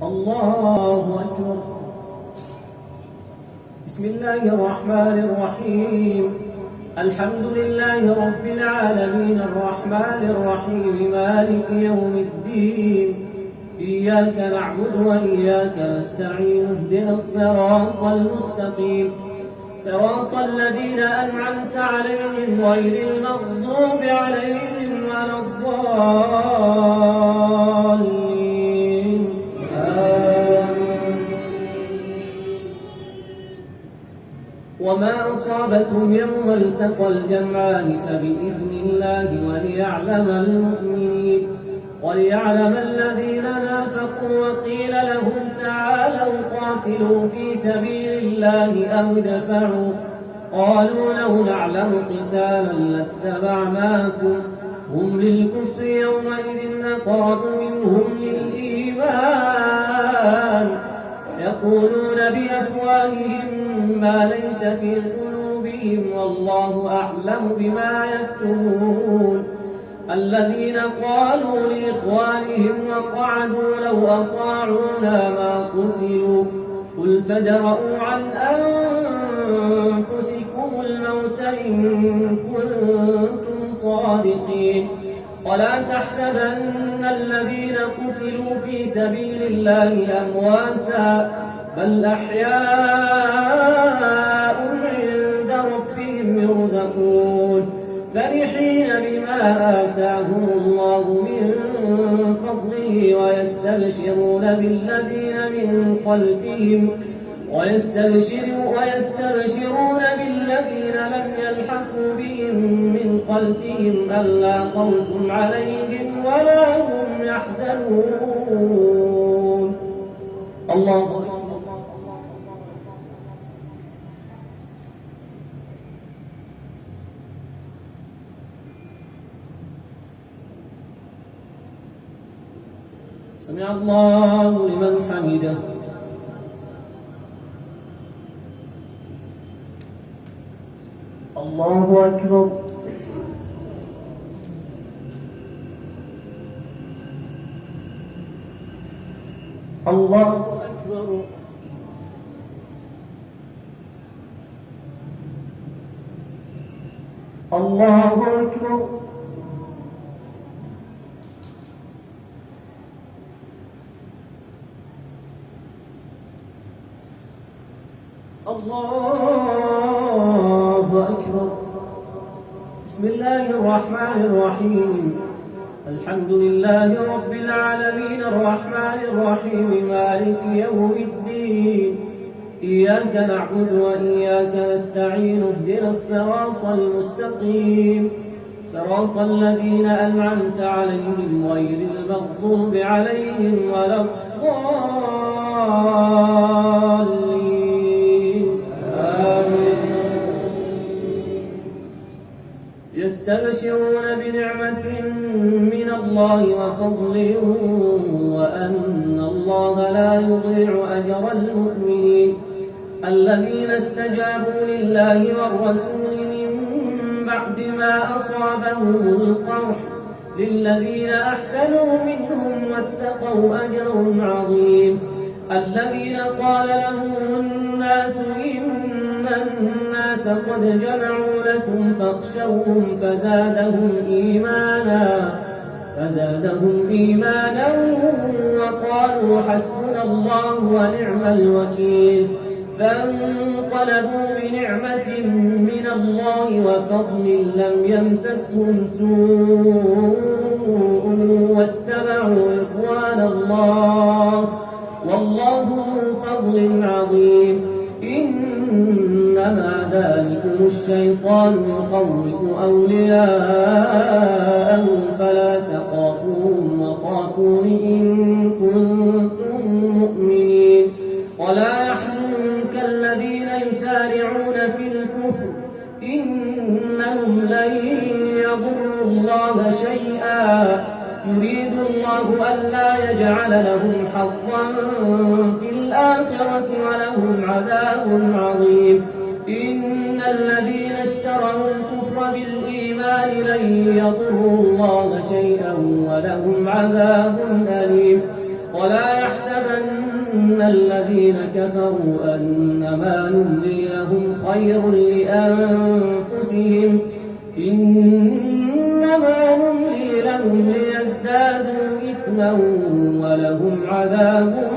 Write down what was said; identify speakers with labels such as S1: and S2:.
S1: الله أكبر. بسم الله الرحمن الرحيم. الحمد لله رب العالمين الرحمن الرحيم مالك يوم الدين. إياك نعبد وإياك نستعين اهدنا الصراط المستقيم صراط الذين أنعمت عليهم غير المغضوب عليهم ولا الضالين. وما أصابكم يوم التقى الجمعان فبإذن الله وليعلم الذين نافقوا وقيل لهم تعالوا قاتلوا في سبيل الله أو ادفعوا قالوا لو نعلم قتالا لاتبعناكم هم للكفر يومئذ أقرب منهم للإيمان يقولون بأفواههم ما ليس في قلوبهم والله أعلم بما يكتمون. الذين قالوا لإخوانهم وقعدوا لو أطاعونا ما قتلوا قل فادرءوا عن أنفسكم الموت إن كنتم صادقين. ولا تحسبن الذين قتلوا في سبيل الله أمواتا بل أحياء عند ربهم يرزقون فرحين بما آتاهم الله من فضله ويستبشرون بالذين لم يلحقوا بهم من خلفهم ألا خوف عليهم ولا هم يحزنون. الله أكبر. سمع الله لمن حمده. الله أكبر. الله أكبر. الله أكبر. الله أكبر. بسم الله الرحمن الرحيم. الحمد لله رب العالمين الرحمن الرحيم مالك يوم الدين. إياك نعبد وإياك نستعين اهدنا الصراط المستقيم صراط الذين أنعمت عليهم غير المغضوب عليهم ولا الضالين. يستبشرون بنعمة من الله وفضل وأن الله لا يضيع أجر المؤمنين. الذين استجابوا لله والرسول من بعد ما أصابهم القرح للذين أحسنوا منهم واتقوا أجر عظيم. الذين قال لهم الناس إن الناس قد جمعوا لكم فاخشوهم فزادهم إيمانا وقالوا حسبنا الله ونعم الوكيل. فانقلبوا بنعمة من الله وفضل لم يمسسهم سوء واتبعوا رضوان الله والله ذو فضل عظيم. إنما ذلكم الشيطان يخوف أولياءه فلا تخافوهم وخافون إن كنتم مؤمنين. ولا يحزنك الذين يسارعون في الكفر إنهم لن يضروا الله شيئا يريد الله ألا يجعل لهم حظا في الآخرة ولهم عذاب عظيم. إن الذين اشتروا الكفر بالإيمان لن يضروا الله شيئا ولهم عذاب أليم. ولا يحسبن الذين كفروا أنما نملي لهم خير لأنفسهم إنما نملي لهم ليزدادوا إثما ولهم عذاب